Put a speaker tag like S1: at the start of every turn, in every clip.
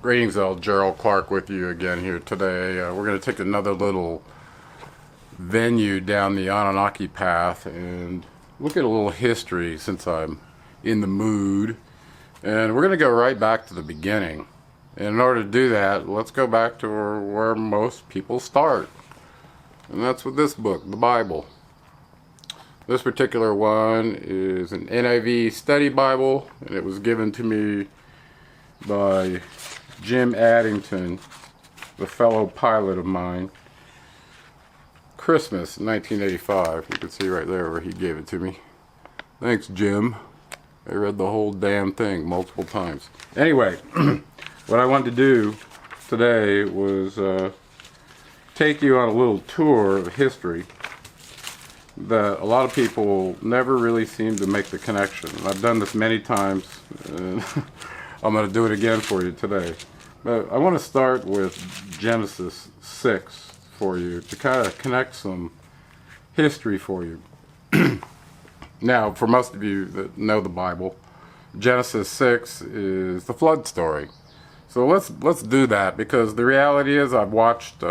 S1: Greetings, Gerald Clark with you again here today. We're going to take another little venue down the Anunnaki path and look at a little history since I'm in the mood. And we're going to go right back to the beginning. And in order to do that, let's go back to where most people start. And that's with this book, the Bible. This particular one is an NIV study Bible, and it was given to me by Jim Addington, the fellow pilot of mine. Christmas 1985. You can see right there where he gave it to me. Thanks, Jim. I read the whole damn thing multiple times. Anyway, what I wanted to do today was take you on a little tour of history that a lot of people never really seem to make the connection. I've done this many times, and I'm going to do it again for you today. But I want to start with Genesis 6 for you to kind of connect some history for you. Now, for most of you that know the Bible, Genesis 6 is the flood story. So let's do that, because the reality is I've watched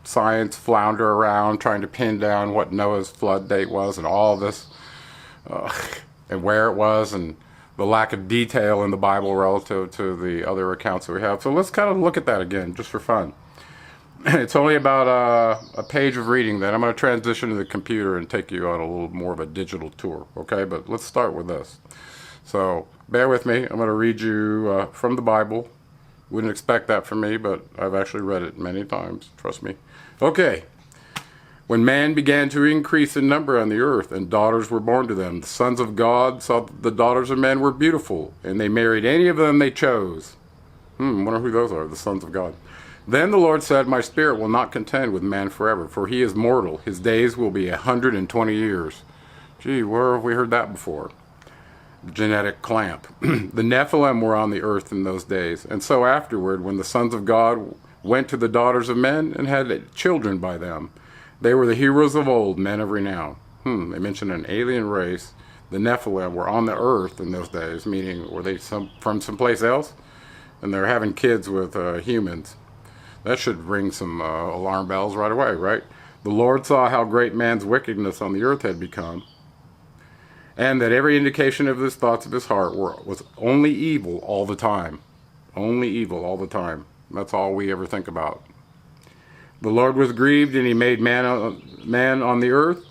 S1: science flounder around trying to pin down what Noah's flood date was and all this, and where it was, and the lack of detail in the Bible relative to the other accounts that we have. So let's kind of look at that again, just for fun. It's only about a page of reading. Then I'm going to transition to the computer and take you on a little more of a digital tour, okay? But let's start with this. So bear with me. I'm going to read you from the Bible. Wouldn't expect that from me, but I've actually read it many times, trust me. Okay. When man began to increase in number on the earth, and daughters were born to them, the sons of God saw that the daughters of men were beautiful, and they married any of them they chose. Wonder who those are, the sons of God. Then the Lord said, my spirit will not contend with man forever, for he is mortal. His days will be 120 years. Gee, where have we heard that before? Genetic clamp. The Nephilim were on the earth in those days, and so afterward, when the sons of God went to the daughters of men and had children by them, they were the heroes of old, men of renown. They mentioned an alien race. The Nephilim were on the earth in those days, meaning were they from someplace else? And they're having kids with humans. That should ring some alarm bells right away, right? The Lord saw how great man's wickedness on the earth had become, and that every indication of his thoughts of his heart was only evil all the time. Only evil all the time. That's all we ever think about. The Lord was grieved, and he made man on the earth.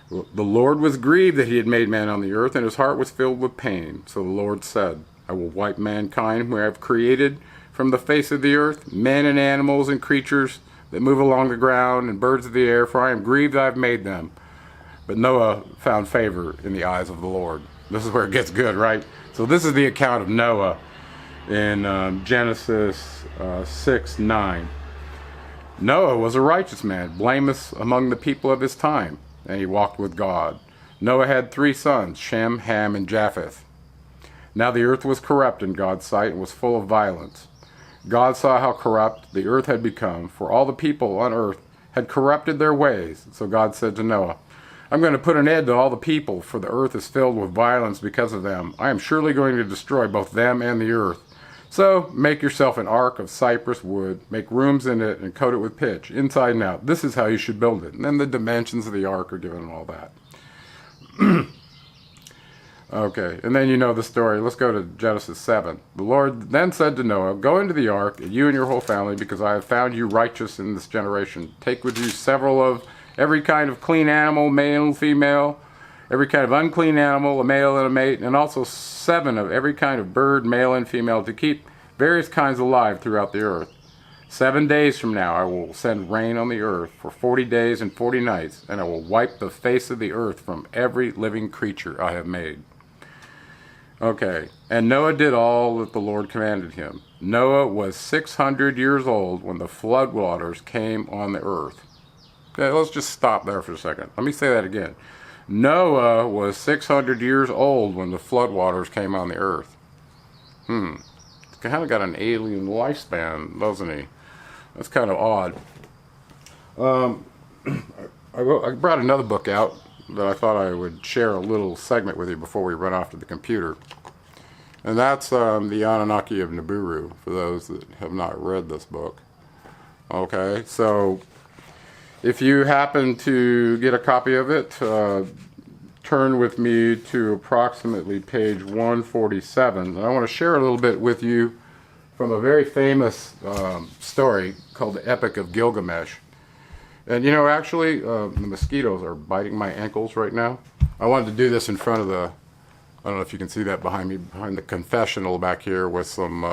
S1: The Lord was grieved that he had made man on the earth, and his heart was filled with pain. So the Lord said, I will wipe mankind whom I have created from the face of the earth, men and animals and creatures that move along the ground, and birds of the air, for I am grieved I have made them. But Noah found favor in the eyes of the Lord. This is where it gets good, right? So this is the account of Noah in Genesis 6:9. Noah was a righteous man, blameless among the people of his time, and he walked with God. Noah had 3 sons, Shem, Ham, and Japheth. Now the earth was corrupt in God's sight and was full of violence. God saw how corrupt the earth had become, for all the people on earth had corrupted their ways. So God said to Noah, I'm going to put an end to all the people, for the earth is filled with violence because of them. I am surely going to destroy both them and the earth. So make yourself an ark of cypress wood, make rooms in it, and coat it with pitch, inside and out. This is how you should build it. And then the dimensions of the ark are given and all that. Okay, and then you know the story. Let's go to Genesis 7. The Lord then said to Noah, go into the ark, you and your whole family, because I have found you righteous in this generation. Take with you several of every kind of clean animal, male and female, every kind of unclean animal, a male and a mate, and also 7 of every kind of bird, male and female, to keep various kinds alive throughout the earth. 7 days from now I will send rain on the earth for 40 days and 40 nights, and I will wipe the face of the earth from every living creature I have made. Okay, and Noah did all that the Lord commanded him. Noah was 600 years old when the floodwaters came on the earth. Okay, let's just stop there for a second. Let me say that again. Noah was 600 years old when the floodwaters came on the earth. He's kind of got an alien lifespan, doesn't he? That's kind of odd. I brought another book out that I thought I would share a little segment with you before we run off to the computer. And that's the Anunnaki of Nippur, for those that have not read this book. Okay, so if you happen to get a copy of it, turn with me to approximately page 147. And I want to share a little bit with you from a very famous story called the Epic of Gilgamesh. And you know, actually, the mosquitoes are biting my ankles right now. I wanted to do this in front of the, I don't know if you can see that behind me, behind the confessional back here with some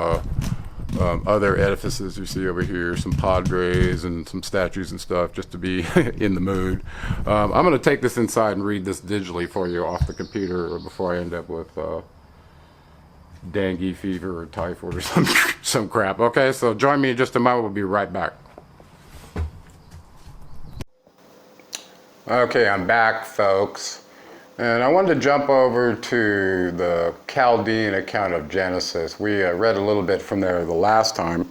S1: other edifices you see over here, some padres and some statues and stuff, just to be in the mood. I'm going to take this inside and read this digitally for you off the computer before I end up with dengue fever or typhoid or some crap. Okay, so join me in just a moment. We'll be right back. Okay, I'm back, folks. And I wanted to jump over to the Chaldean account of Genesis. We read a little bit from there the last time. And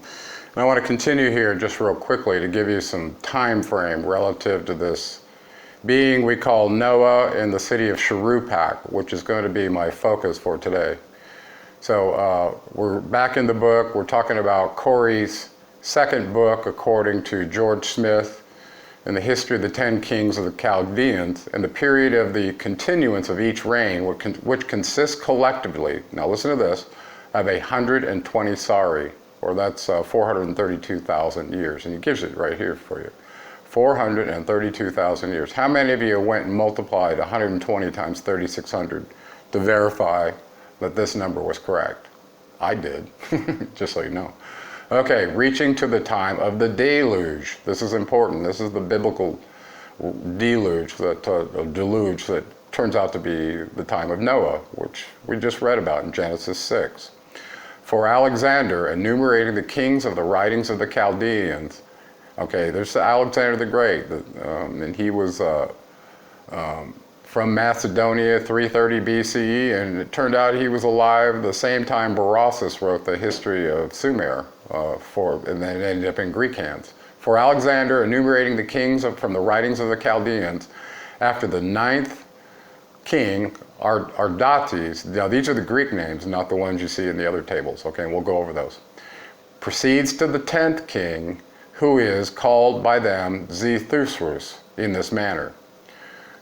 S1: I want to continue here just real quickly to give you some time frame relative to this being we call Noah in the city of Shuruppak, which is going to be my focus for today. So we're back in the book. We're talking about Corey's second book, according to George Smith, in the history of the 10 kings of the Chaldeans, and the period of the continuance of each reign, which consists collectively, now listen to this, of 120 sari, or that's 432,000 years. And he gives it right here for you. 432,000 years. How many of you went and multiplied 120 times 3,600 to verify that this number was correct? I did, just so you know. Okay, reaching to the time of the deluge. This is important. This is the biblical deluge that turns out to be the time of Noah, which we just read about in Genesis 6. For Alexander, enumerating the kings of the writings of the Chaldeans. Okay, there's Alexander the Great, and he was from Macedonia, 330 BCE, and it turned out he was alive the same time Berossus wrote the history of Sumer, and then it ended up in Greek hands. For Alexander, enumerating the kings from the writings of the Chaldeans, after the 9th king, Al-Qādisiyyah, now these are the Greek names, not the ones you see in the other tables, okay, and we'll go over those, proceeds to the 10th king, who is called by them Ziusudra in this manner.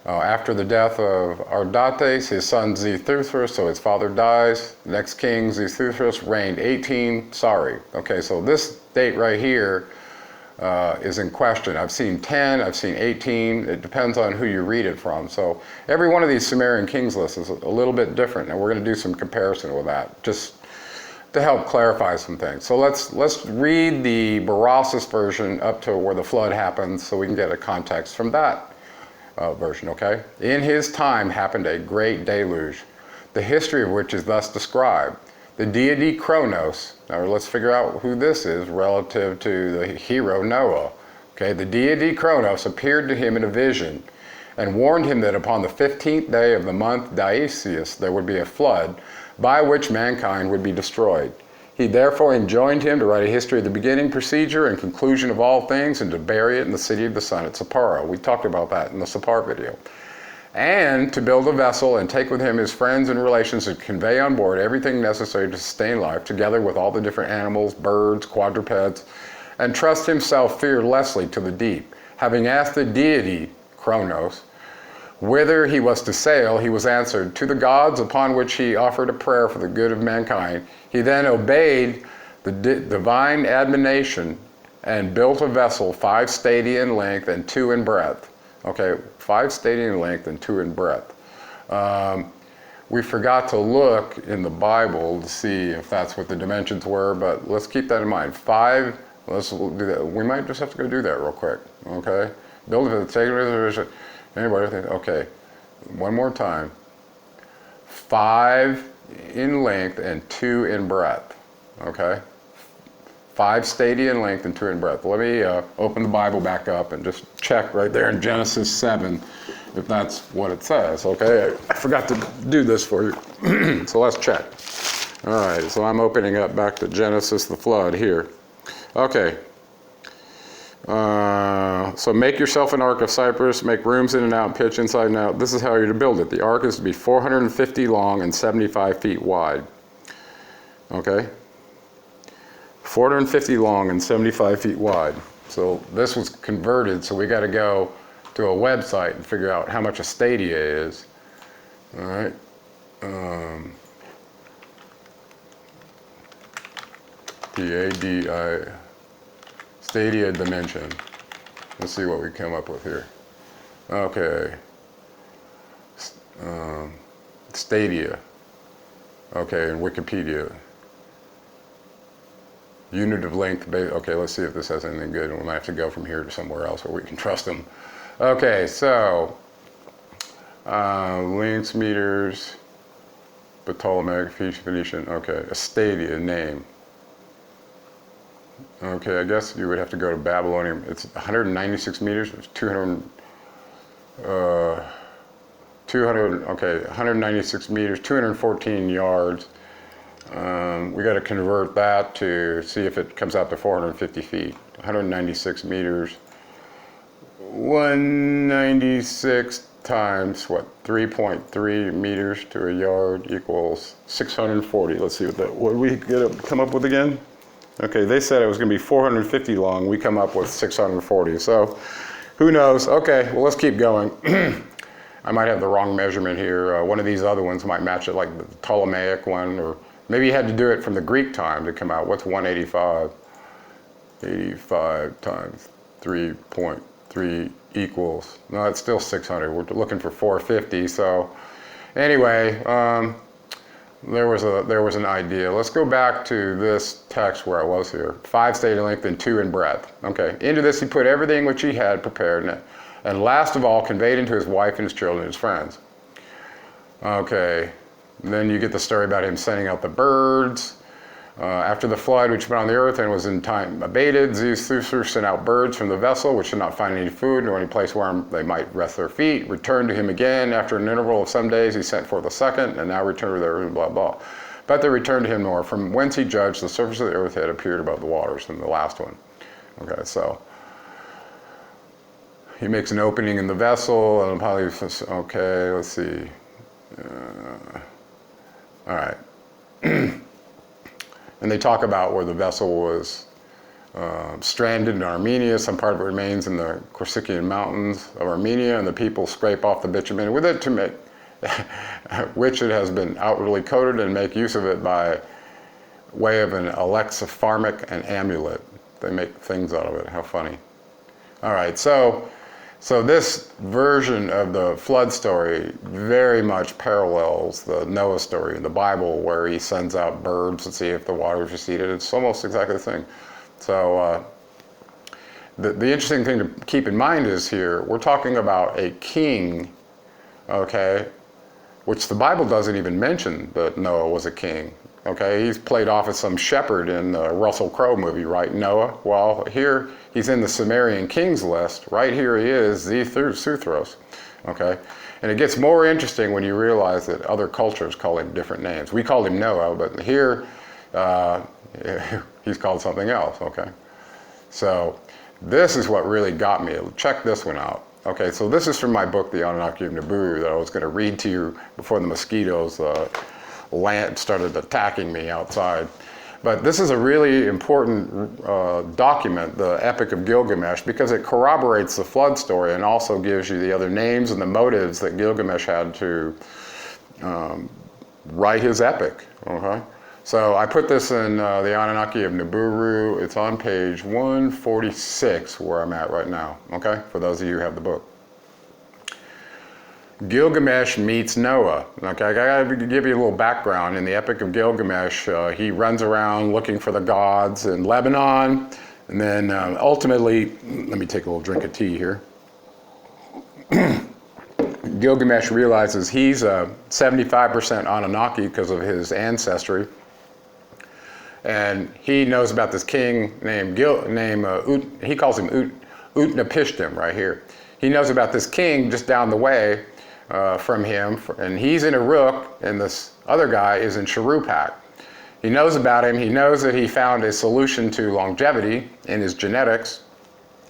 S1: After the death of Al-Qādisiyyah, his son Ziusudra, so his father dies. Next king, Ziusudra, reigned 18 sari. Okay, so this date right here is in question. I've seen 10, I've seen 18. It depends on who you read it from. So every one of these Sumerian Kings lists is a little bit different, and we're going to do some comparison with that, just to help clarify some things. So let's read the Berossus version up to where the flood happens, so we can get a context from that version, okay? In his time happened a great deluge, the history of which is thus described. The deity Kronos, now let's figure out who this is relative to the hero Noah. Okay, the deity Kronos appeared to him in a vision and warned him that upon the 15th day of the month Dionysius there would be a flood by which mankind would be destroyed. He therefore enjoined him to write a history of the beginning, procedure, and conclusion of all things, and to bury it in the city of the sun at Sippar. We talked about that in the Sippar video. And to build a vessel and take with him his friends and relations to convey on board everything necessary to sustain life, together with all the different animals, birds, quadrupeds, and trust himself fearlessly to the deep. Having asked the deity, Kronos, whither he was to sail, he was answered, to the gods, upon which he offered a prayer for the good of mankind. He then obeyed the divine admonition and built a vessel 5 stadia in length and 2 in breadth. Okay, 5 stadia in length and 2 in breadth. We forgot to look in the Bible to see if that's what the dimensions were, but let's keep that in mind. 5, let's do that. We might just have to go do that real quick, okay? Build it, take it, reservation. Anybody think? Okay, one more time. 5 in length and 2 in breadth, okay? 5 stadia in length and 2 in breadth. Let me open the Bible back up and just check right there in Genesis 7 if that's what it says, okay? I forgot to do this for you, so let's check. All right, so I'm opening up back to Genesis, the flood here. Okay. So make yourself an ark of cypress, make rooms in and out, pitch inside and out. This is how you're to build it. The ark is to be 450 long and 75 feet wide. Okay, 450 long and 75 feet wide. So this was converted, so we got to go to a website and figure out how much a stadia is. All right. PADI, stadia dimension. Let's see what we come up with here. Okay. Stadia. Okay, in Wikipedia. Unit of length. Okay, let's see if this has anything good. We might have to go from here to somewhere else where we can trust them. Okay, so lengths, meters, Ptolemaic, Phoenician. Okay, a stadia name. Okay, I guess you would have to go to Babylonian. It's 196 meters. It's 200. 196 meters, 214 yards. We got to convert that to see if it comes out to 450 feet. 196 meters. 196 times what? 3.3 meters to a yard equals 640. Let's see what we come up with again. Okay, they said it was going to be 450 long. We come up with 640. So who knows? Okay, well, let's keep going. I might have the wrong measurement here. One of these other ones might match it, like the Ptolemaic one, or maybe you had to do it from the Greek time to come out. What's 185? 85 times 3.3 equals, no, it's still 600. We're looking for 450. So anyway, there was an idea. Let's go back to this text where I was here. 5 stadia length and 2 in breadth. Okay, into this he put everything which he had prepared, and last of all conveyed into his wife and his children and his friends. Okay, then you get the story about him sending out the birds. After the flood which went on the earth and was in time abated, Ziusudra sent out birds from the vessel which did not find any food nor any place where they might rest their feet. Returned to him again after an interval of some days. He sent forth a second, and now returned to their room, blah, blah. But they returned to him nor from whence he judged the surface of the earth had appeared above the waters in the last one. Okay, so he makes an opening in the vessel, and probably, okay, let's see. All right. And they talk about where the vessel was stranded in Armenia. Some part of it remains in the Corsican mountains of Armenia, and the people scrape off the bitumen with it to make, which it has been outwardly coated, and make use of it by way of an alexipharmic and amulet. They make things out of it. How funny. All right, so this version of the flood story very much parallels the Noah story in the Bible, where he sends out birds to see if the waters receded. It's almost exactly the thing. So the interesting thing to keep in mind is here, we're talking about a king, okay, which the Bible doesn't even mention that Noah was a king. Okay, he's played off as some shepherd in the Russell Crowe movie, right, Noah? Well, here he's in the Sumerian Kings list. Right here he is, Ziusudra. Okay, and it gets more interesting when you realize that other cultures call him different names. We called him Noah, but here he's called something else. Okay, so this is what really got me. Check this one out. Okay, so this is from my book, The Anunnaki of Nippur, that I was going to read to you before the mosquitoes started attacking me outside. But this is a really important document, the Epic of Gilgamesh, because it corroborates the flood story and also gives you the other names and the motives that Gilgamesh had to write his epic. Okay, so I put this in the Anunnaki of Nippur. It's on page 146 where I'm at right now. Okay, for those of you who have the book. Gilgamesh meets Noah. Okay, I gotta give you a little background. In the Epic of Gilgamesh, he runs around looking for the gods in Lebanon, and then ultimately, let me take a little drink of tea here. Gilgamesh realizes he's 75% Anunnaki because of his ancestry, and he knows about this king named he calls him Utnapishtim right here. He knows about this king just down the way from him, and he's in Uruk, and this other guy is in Shuruppak. He knows about him. He knows that he found a solution to longevity in his genetics,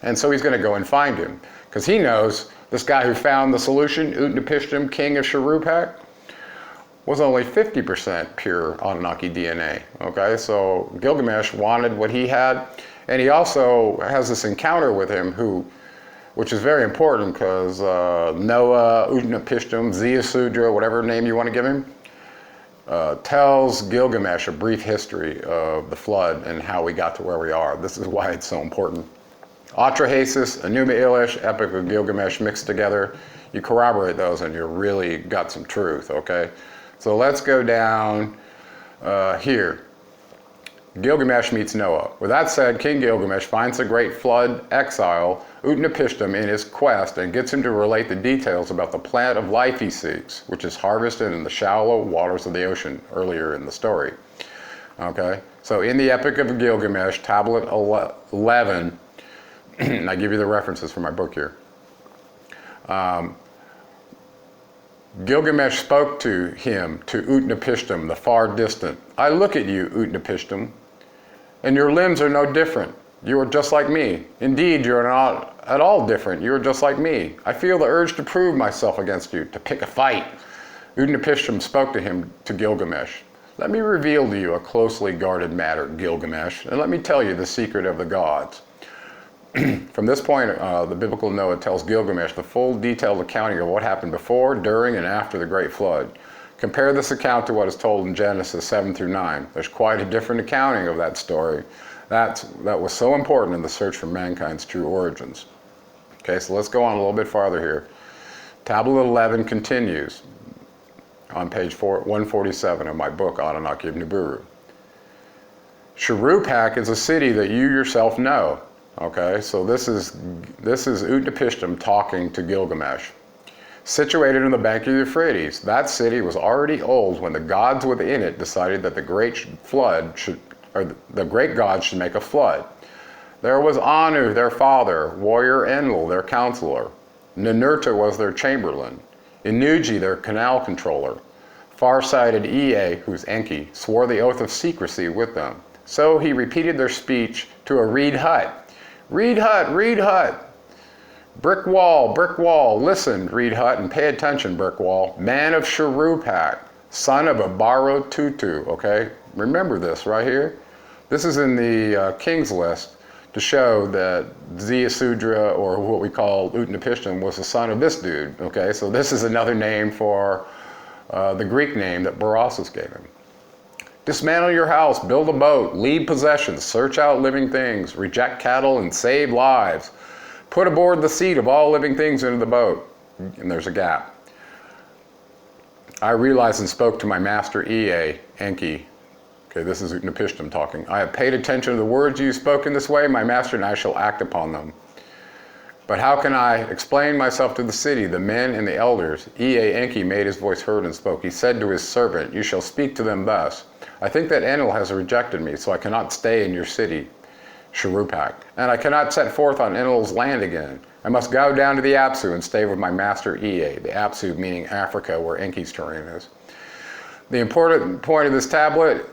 S1: and so he's going to go and find him, because he knows this guy who found the solution, Utnapishtim, king of Shuruppak, was only 50% pure Anunnaki DNA. Okay, so Gilgamesh wanted what he had, and he also has this encounter with him, which is very important because Noah-Atrahasis-Ziusudra, Ziusudra, whatever name you want to give him, tells Gilgamesh a brief history of the flood and how we got to where we are. This is why it's so important. Atrahasis, Enuma Elish, Epic of Gilgamesh mixed together. You corroborate those and you really got some truth, okay? So let's go down here. Gilgamesh meets Noah. With that said, King Gilgamesh finds the great flood exile, Utnapishtim, in his quest and gets him to relate the details about the plant of life he seeks, which is harvested in the shallow waters of the ocean earlier in the story. Okay, so in the Epic of Gilgamesh, tablet 11, and I give you the references from my book here. Gilgamesh spoke to him, to Utnapishtim, the far distant. I look at you, Utnapishtim, and your limbs are no different. You are just like me. Indeed, you are not at all different. You are just like me. I feel the urge to prove myself against you, to pick a fight. Utnapishtim spoke to Gilgamesh. Let me reveal to you a closely guarded matter, Gilgamesh, and let me tell you the secret of the gods. From this point, the biblical Noah tells Gilgamesh the full detailed accounting of what happened before, during, and after the Great Flood. Compare this account to what is told in Genesis 7 through 9. There's quite a different accounting of that story. That was so important in the search for mankind's true origins. Okay, so let's go on a little bit farther here. Tablet 11 continues on page 147 of my book, Anunnaki of Nippur. Shuruppag is a city that you yourself know. Okay, so this is Utnapishtim talking to Gilgamesh. Situated on the bank of the Euphrates, that city was already old when the gods within it decided that the great gods should make a flood. There was Anu, their father, warrior Enlil, their counselor. Ninurta was their chamberlain. Inuji, their canal controller. Far-sighted Ea, who's Enki, swore the oath of secrecy with them. So he repeated their speech to a reed hut. Reed hut, reed hut. Brick wall, listen, reed hut, and pay attention, brick wall. Man of Shuruppak, son of a borrowed tutu, okay? Remember this right here. This is in the Kings list to show that Ziusudra, or what we call Utnapishtim, was the son of this dude, okay? So this is another name for the Greek name that Berossus gave him. Dismantle your house, build a boat, leave possessions, search out living things, reject cattle, and save lives. Put aboard the seat of all living things into the boat. And there's a gap. I realized and spoke to my master Ea, Enki. Okay, this is Utnapishtim talking. I have paid attention to the words you spoke in this way, my master, and I shall act upon them. But how can I explain myself to the city, the men and the elders? Ea, Enki made his voice heard and spoke. He said to his servant, you shall speak to them thus. I think that Enlil has rejected me, so I cannot stay in your city, Shuruppak, and I cannot set forth on Enlil's land again. I must go down to the Apsu and stay with my master Ea, the Apsu meaning Africa, where Enki's terrain is. The important point of this tablet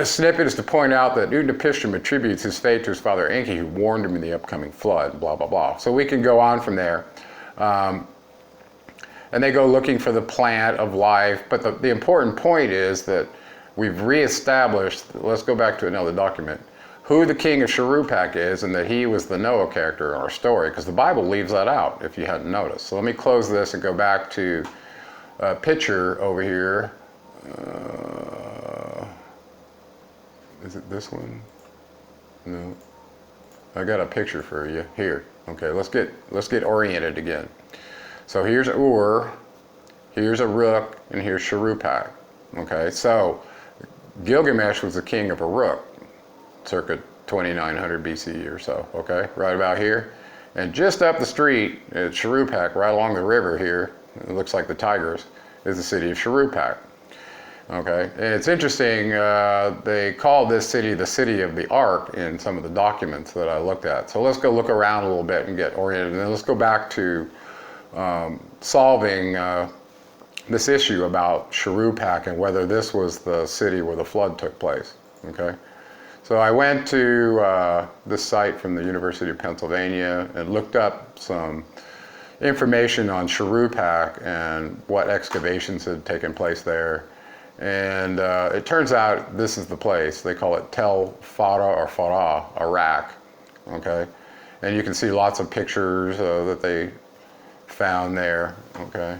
S1: snippet is to point out that Utnapishtim attributes his fate to his father Enki, who warned him in the upcoming flood, blah, blah, blah. So we can go on from there. And they go looking for the plant of life, but the important point is that we've reestablished, let's go back to another document, who the king of Shuruppak is, and that he was the Noah character in our story, because the Bible leaves that out, if you hadn't noticed. So let me close this and go back to a picture over here. Is it this one? No. I got a picture for you here. Okay, let's get oriented again. So here's Ur, here's Uruk, and here's Shuruppak. Okay, so Gilgamesh was the king of Uruk, circa 2900 BCE or so, okay, right about here. And just up the street at Shuruppak, right along the river here, it looks like the Tigris, is the city of Shuruppak. Okay, and it's interesting, they call this city the city of the Ark in some of the documents that I looked at. So let's go look around a little bit and get oriented, and then let's go back to solving this issue about Shuruppak and whether this was the city where the flood took place, okay? So I went to this site from the University of Pennsylvania and looked up some information on Shuruppak and what excavations had taken place there. And it turns out this is the place. They call it Tell Fara or Fara, Iraq. Okay, and you can see lots of pictures that they found there. Okay,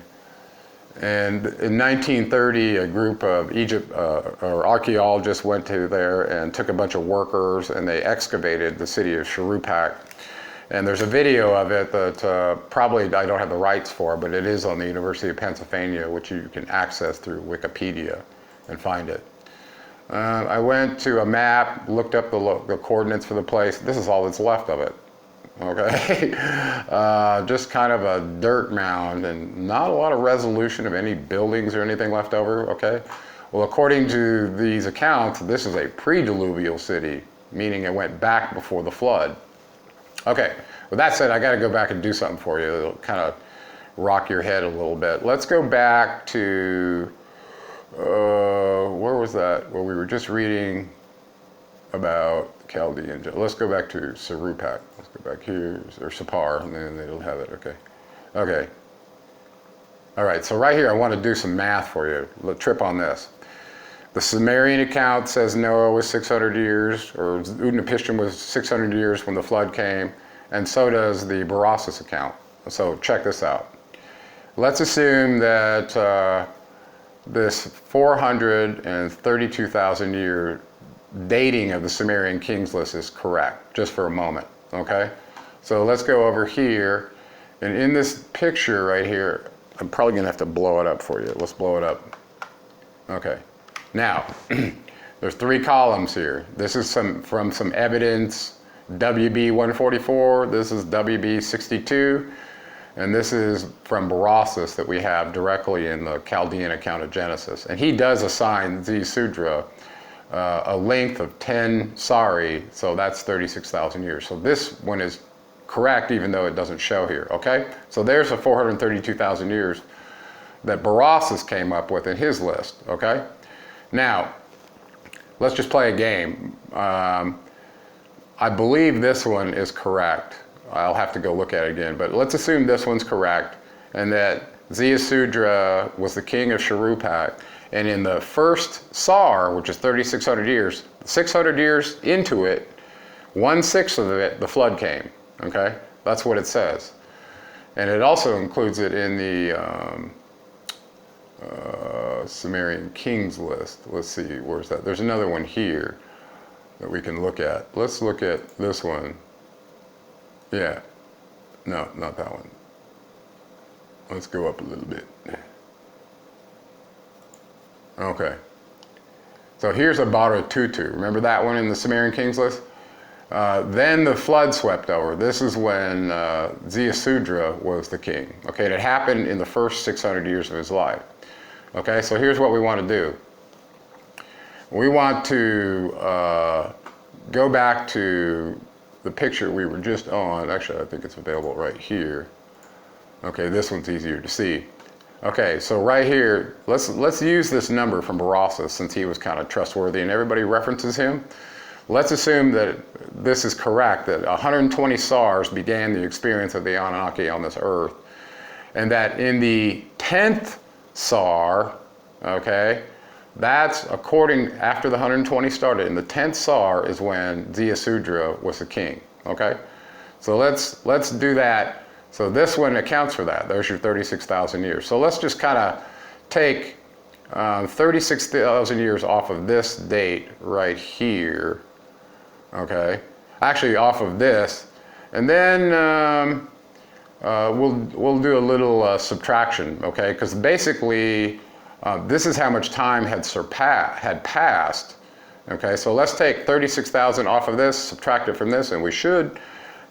S1: and in 1930, a group of Egypt or archaeologists went to there and took a bunch of workers, and they excavated the city of Shuruppak. And there's a video of it that probably I don't have the rights for, but it is on the University of Pennsylvania, which you can access through Wikipedia and find it. I went to a map, looked up the coordinates for the place. This is all that's left of it. Okay, just kind of a dirt mound and not a lot of resolution of any buildings or anything left over. Okay, well, according to these accounts, this is a pre-diluvial city, meaning it went back before the flood. Okay, with that said, I got to go back and do something for you. It'll kind of rock your head a little bit. Let's go back to, where was that? Where we were just reading about Chaldean. Let's go back to Shuruppak. Let's go back here, or Sippar, and then they'll have it, okay. Okay. All right, so right here, I want to do some math for you. Let's trip on this. The Sumerian account says Noah was 600 years, or Utnapishtim was 600 years when the flood came, and so does the Berossus account. So check this out. Let's assume that this 432,000 year dating of the Sumerian Kings list is correct, just for a moment, okay? So let's go over here, and in this picture right here, I'm probably gonna have to blow it up for you. Let's blow it up. Okay. Now, there's 3 columns here. This is from some evidence, WB 144, this is WB 62, and this is from Berossus that we have directly in the Chaldean account of Genesis. And he does assign Ziusudra a length of 10 sari, so that's 36,000 years. So this one is correct even though it doesn't show here, okay? So there's the 432,000 years that Berossus came up with in his list, okay? Now, let's just play a game. I believe this one is correct. I'll have to go look at it again, but let's assume this one's correct and that Ziusudra was the king of Shuruppak, and in the first Sar, which is 3,600 years, 600 years into it, 1/6 of it, the flood came, okay? That's what it says. And it also includes it in the Sumerian Kings list. Let's see, where's that? There's another one here that we can look at. Let's look at this one. Yeah, no, not that one. Let's go up a little bit. Okay. So here's a Latitude. Remember that one in the Sumerian Kings list? Then the flood swept over. This is when Ziusudra was the king. Okay, and it happened in the first 600 years of his life. Okay, so here's what we want to do. We want to go back to the picture we were just on. Actually, I think it's available right here. Okay, this one's easier to see. Okay, so right here, let's use this number from Berossus since he was kind of trustworthy and everybody references him. Let's assume that this is correct, that 120 SARs began the experience of the Anunnaki on this earth, and that in the 10th SAR, okay, that's according, after the 120 started, in the 10th SAR is when Ziusudra was the king, okay? So let's do that. So this one accounts for that. There's your 36,000 years. So let's just kind of take 36,000 years off of this date right here, okay? Actually off of this, and then we'll do a little subtraction, okay? Because basically this is how much time had passed, okay? So let's take 36,000 off of this, subtract it from this, and we should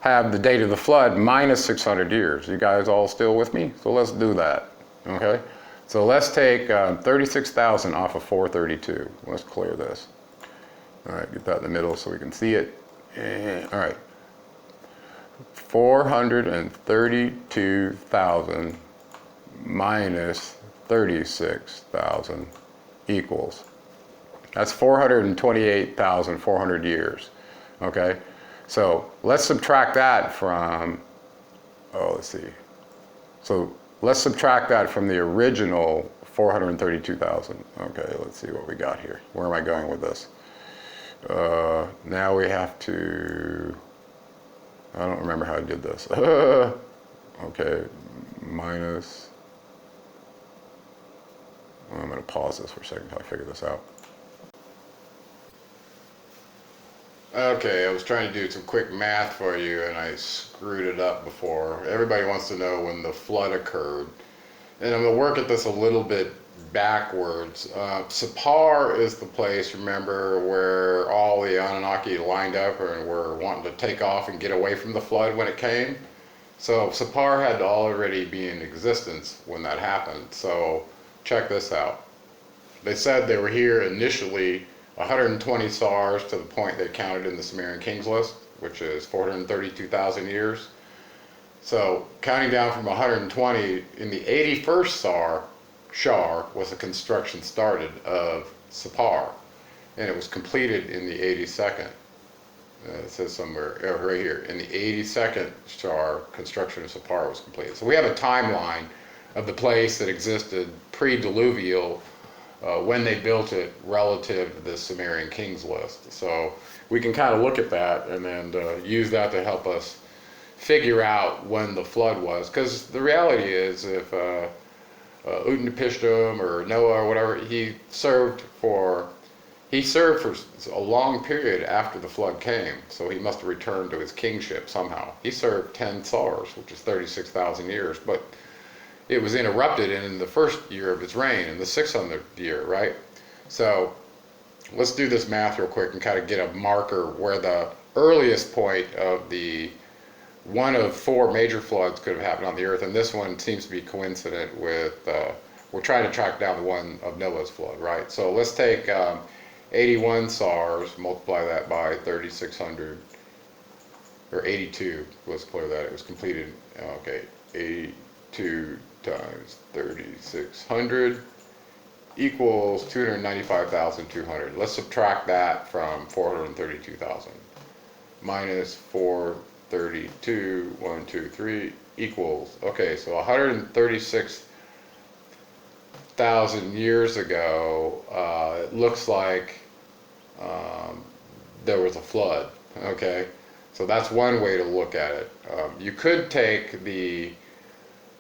S1: have the date of the flood minus 600 years. You guys all still with me? So let's do that, okay? So let's take 36,000 off of 432. Let's clear this. All right, get that in the middle so we can see it. And, all right, 432,000 minus 36,000 equals. That's 428,400 years, okay? So let's subtract that from, oh, let's see. So let's subtract that from the original 432,000. Okay, let's see what we got here. Where am I going with this? Now we have to, I don't remember how I did this. Okay, minus, I'm going to pause this for a second until I figure this out. Okay, I was trying to do some quick math for you and I screwed it up before. Everybody wants to know when the flood occurred. And I'm going to work at this a little bit backwards. Sippar is the place, remember, where all the Anunnaki lined up and were wanting to take off and get away from the flood when it came. So Sippar had to already be in existence when that happened. So check this out. They said they were here initially 120 SARs to the point they counted in the Sumerian Kings list, which is 432,000 years. So counting down from 120, in the 81st Shar was the construction started of Sippar, and it was completed in the 82nd. It says somewhere right here, in the 82nd Shar, construction of Sippar was completed. So we have a timeline of the place that existed pre-diluvial when they built it relative to the Sumerian Kings list. So we can kind of look at that and then use that to help us figure out when the flood was. Because the reality is, if Utnapishtim or Noah or whatever, he served for a long period after the flood came. So he must have returned to his kingship somehow. He served 10 SARs, which is 36,000 years, but it was interrupted in the first year of his reign, in the 600th year, right? So let's do this math real quick and kind of get a marker where the earliest point of the one of 4 major floods could have happened on the earth, and this one seems to be coincident with, we're trying to track down the one of Noah's flood, right? So let's take 81 SARs, multiply that by 3,600, or 82, let's clear that, it was completed, okay, 82 times 3,600 equals 295,200. Let's subtract that from 432,000. Minus 432, 1, 2, 3 equals, okay, so 136,000 years ago, it looks like there was a flood, okay? So that's one way to look at it. You could take the,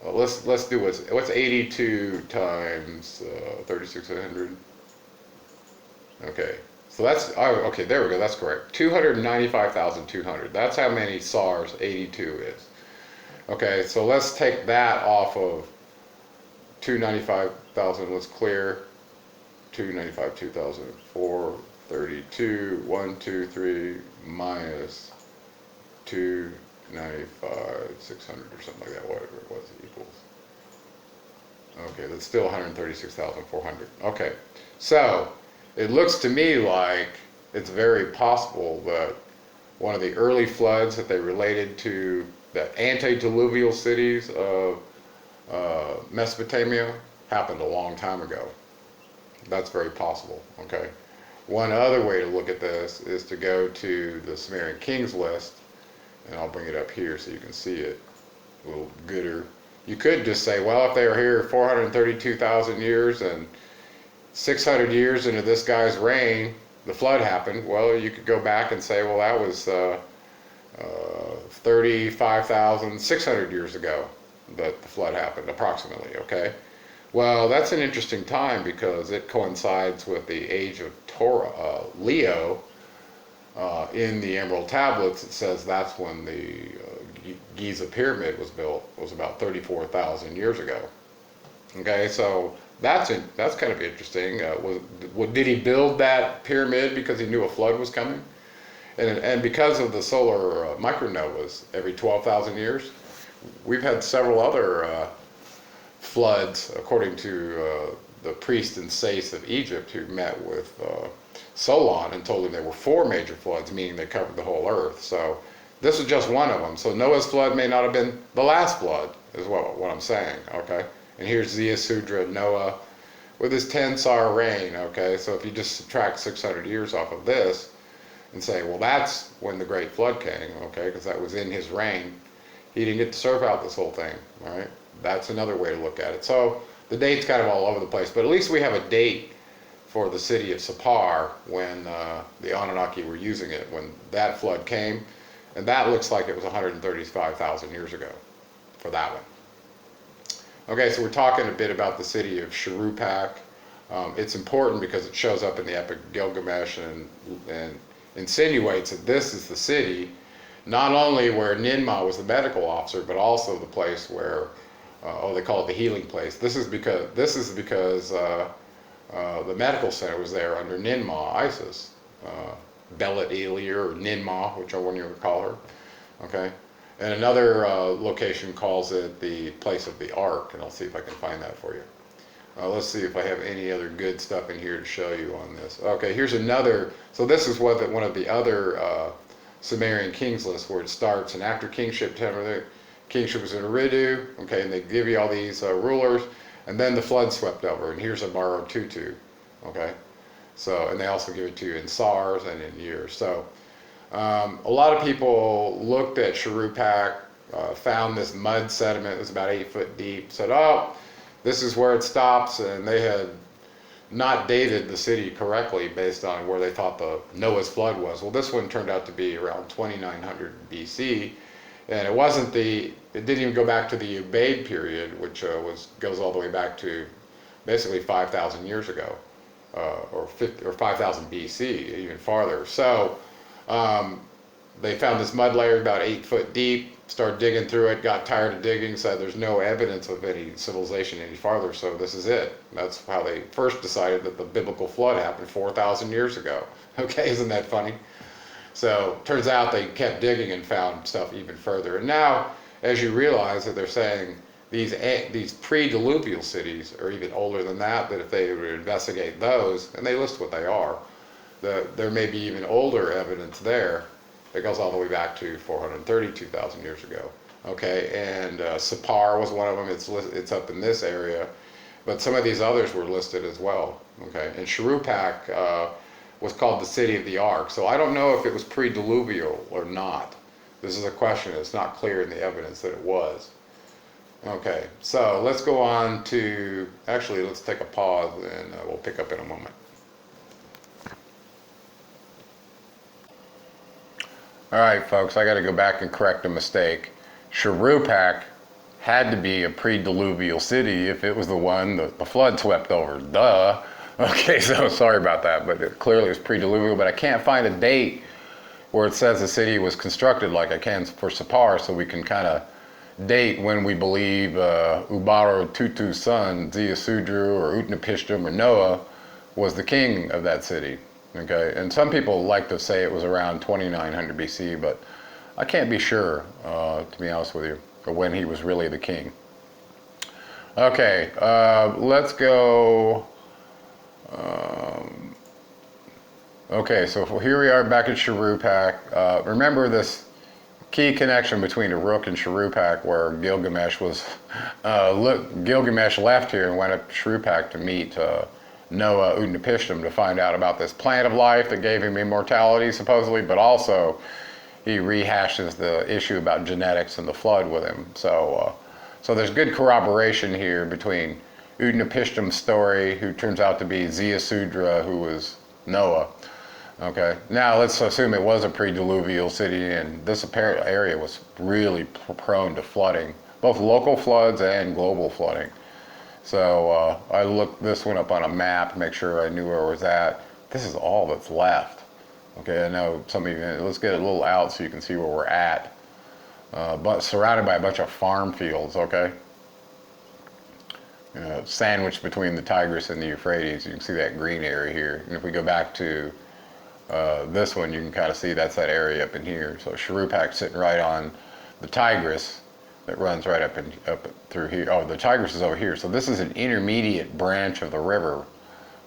S1: let's do what's 82 times 3,600. Okay, so that's, oh, okay, there we go, that's correct. 295,200. That's how many SARs 82 is. Okay, so let's take that off of 295,000. Let's clear 295, 2,000, 432, 1, 2, 3 minus 295, 600 or something like that, whatever it was, equals. Okay, that's still 136,400. Okay, so it looks to me like it's very possible that one of the early floods that they related to the antediluvial cities of Mesopotamia happened a long time ago. That's very possible, okay? One other way to look at this is to go to the Sumerian Kings list, and I'll bring it up here so you can see it a little gooder. You could just say, well, if they were here 432,000 years and 600 years into this guy's reign, the flood happened. Well, you could go back and say, well, that was 35,600 years ago that the flood happened, approximately, okay? Well, that's an interesting time because it coincides with the age of Leo. In the Emerald Tablets, it says that's when the Giza Pyramid was built. It was about 34,000 years ago. Okay, so that's kind of interesting. Did he build that pyramid because he knew a flood was coming? And because of the solar micronovas every 12,000 years, we've had several other floods, according to the priest and saints of Egypt who met with Solon and told him there were 4 major floods, meaning they covered the whole earth. So this is just one of them. So Noah's flood may not have been the last flood, is what I'm saying, okay? And here's Ziusudra-Noah with his 10 SAR reign, okay? So if you just subtract 600 years off of this and say, well, that's when the Great Flood came, okay? Because that was in his reign. He didn't get to surf out this whole thing, all right? That's another way to look at it. So the date's kind of all over the place, but at least we have a date for the city of Sippar when the Anunnaki were using it, when that flood came. And that looks like it was 135,000 years ago for that one. Okay, so we're talking a bit about the city of Shuruppak. It's important because it shows up in the Epic of Gilgamesh and insinuates that this is the city, not only where Ninmah was the medical officer, but also the place where, they call it the healing place. This is because the medical center was there under Ninmah, Isis. Belit Elir, or Ninmah, whichever one you would call her. Okay, and another location calls it the place of the ark, and I'll see if I can find that for you. Let's see if I have any other good stuff in here to show you on this. Okay, here's another. So this is one of the other Sumerian Kings lists where it starts, and after kingship was in Eridu. Okay, and they give you all these rulers, and then the flood swept over, and here's a borrowed tutu. Okay. So, and they also give it to you in SARS and in years. So, a lot of people looked at Shuruppak, found this mud sediment that was about 8 foot deep, said, oh, this is where it stops, and they had not dated the city correctly based on where they thought the Noah's flood was. Well, this one turned out to be around 2900 BC, and it didn't even go back to the Ubaid period, which goes all the way back to basically 5,000 years ago. Or 5,000 BC, even farther. So they found this mud layer about 8 foot deep, started digging through it, got tired of digging, said there's no evidence of any civilization any farther, so this is it. That's how they first decided that the biblical flood happened 4,000 years ago. Okay, isn't that funny? So turns out they kept digging and found stuff even further. And now, as you realize that they're saying these pre-diluvial cities are even older than that if they were to investigate those, and they list what they are, there may be even older evidence there that goes all the way back to 432,000 years ago. Okay, and Sippar was one of them. It's up in this area, but some of these others were listed as well. Okay, and Shuruppak was called the city of the ark. So I don't know if it was pre-diluvial or not. This is a question. It's not clear in the evidence that it was. Okay, so let's go on to, actually let's take a pause and we'll pick up in a moment. Alright folks, I got to go back and correct a mistake. Shuruppak had to be a pre-diluvial city if it was the one the flood swept over. Duh. Okay, so sorry about that, but it clearly was pre-diluvial, but I can't find a date where it says the city was constructed like I can for Sippar, so we can kind of date when we believe Ubaro Tutu's son, Ziusudra or Utnapishtim or Noah, was the king of that city. Okay, and some people like to say it was around 2900 BC, but I can't be sure, to be honest with you, or when he was really the king. Okay, let's go. Okay, so here we are back at Shuruppak. Remember this key connection between Uruk and Shuruppak, where Gilgamesh was, Gilgamesh left here and went up to Shuruppak to meet Noah Utnapishtim to find out about this plant of life that gave him immortality supposedly, but also he rehashes the issue about genetics and the flood with him. So, so there's good corroboration here between Utnapishtim's story, who turns out to be Ziusudra, who was Noah. Okay, now let's assume it was a pre-diluvial city, and this apparent area was really prone to flooding, both local floods and global flooding. So I looked this one up on a map to make sure I knew where it was at. This is all that's left. Okay, I know some of you, let's get a little out so you can see where we're at. But surrounded by a bunch of farm fields, okay? Sandwiched between the Tigris and the Euphrates. You can see that green area here. And if we go back to this one, you can kind of see that's that area up in here. So Shuruppak's sitting right on the Tigris that runs right up through here. Oh, the Tigris is over here. So this is an intermediate branch of the river,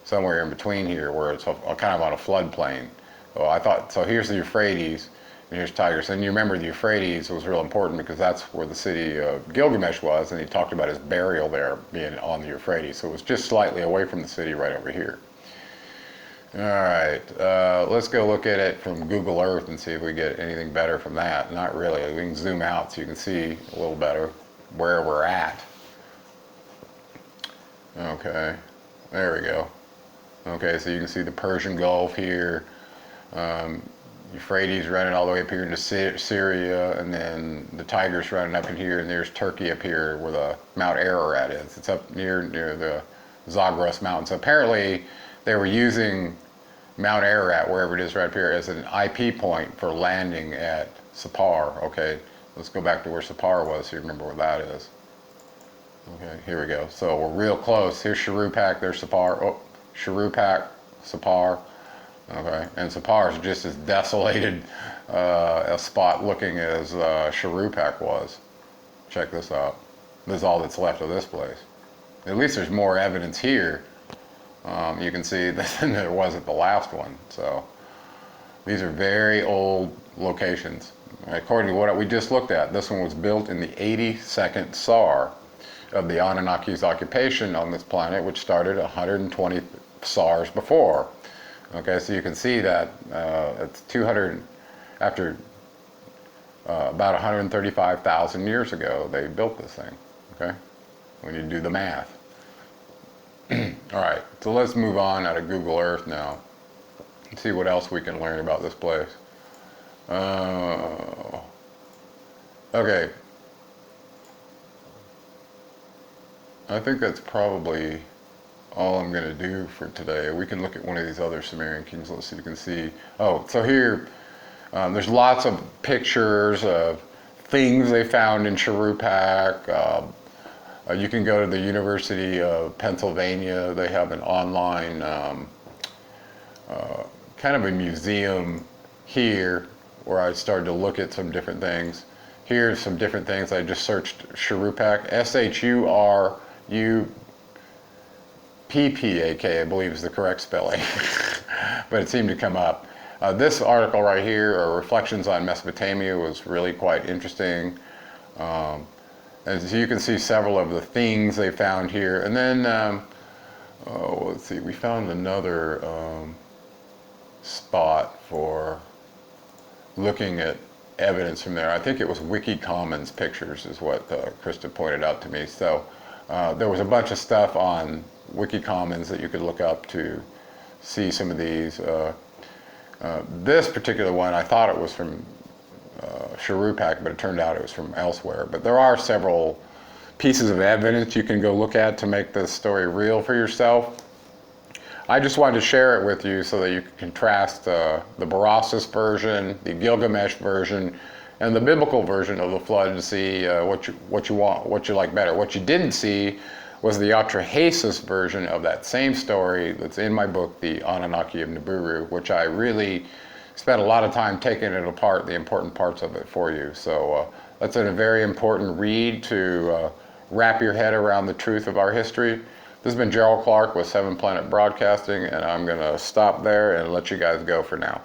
S1: somewhere in between here, where it's kind of on a floodplain. So I thought, so here's the Euphrates, and here's Tigris. And you remember the Euphrates was real important because that's where the city of Gilgamesh was, and he talked about his burial there being on the Euphrates. So it was just slightly away from the city right over here. All right, let's go look at it from Google Earth and see if we get anything better from that. Not really. We can zoom out so you can see a little better where we're at. Okay, there we go. Okay, so you can see the Persian Gulf here, Euphrates running all the way up here into Syria, and then the Tigris running up in here, and there's Turkey up here where the Mount Ararat is. It's up near the Zagros Mountains. So apparently they were using Mount Ararat, wherever it is right up here, as an IP point for landing at Sippar. Okay, let's go back to where Sippar was, so you remember where that is. Okay, here we go. So we're real close. Here's Shuruppag, there's Sippar. Oh, Shuruppak, Sippar. Okay, and Sippar is just as desolated a spot looking as Shuruppak was. Check this out. This is all that's left of this place. At least there's more evidence here. You can see than there was at the last one. So these are very old locations. According to what we just looked at, this one was built in the 82nd SAR of the Anunnaki's occupation on this planet, which started 120 SARs before. Okay, so you can see that it's 200, after about 135,000 years ago, they built this thing, okay, when you do the math. All right, so let's move on out of Google Earth now and see what else we can learn about this place. Okay. I think that's probably all I'm going to do for today. We can look at one of these other Sumerian kings. Let's see if you can see. Oh, so here, there's lots of pictures of things they found in Shuruppak. You can go to the University of Pennsylvania. They have an online kind of a museum here where I started to look at some different things. Here's some different things. I just searched Shuruppak, Shuruppak, I believe is the correct spelling, but it seemed to come up. This article right here, Reflections on Mesopotamia, was really quite interesting. As you can see, several of the things they found here. And then, let's see, we found another spot for looking at evidence from there. I think it was Wiki Commons pictures is what Krista pointed out to me. So there was a bunch of stuff on Wiki Commons that you could look up to see some of these. This particular one, I thought it was from Shuruppak, but it turned out it was from elsewhere. But there are several pieces of evidence you can go look at to make this story real for yourself. I just wanted to share it with you so that you can contrast the Berossus version, the Gilgamesh version, and the biblical version of the flood to see what you want, what you like better. What you didn't see was the Atrahasis version of that same story that's in my book, The Anunnaki of Nippur, which I really spent a lot of time taking it apart, the important parts of it for you. So that's a very important read to wrap your head around the truth of our history. This has been Gerald Clark with 7 Planet Broadcasting, and I'm going to stop there and let you guys go for now.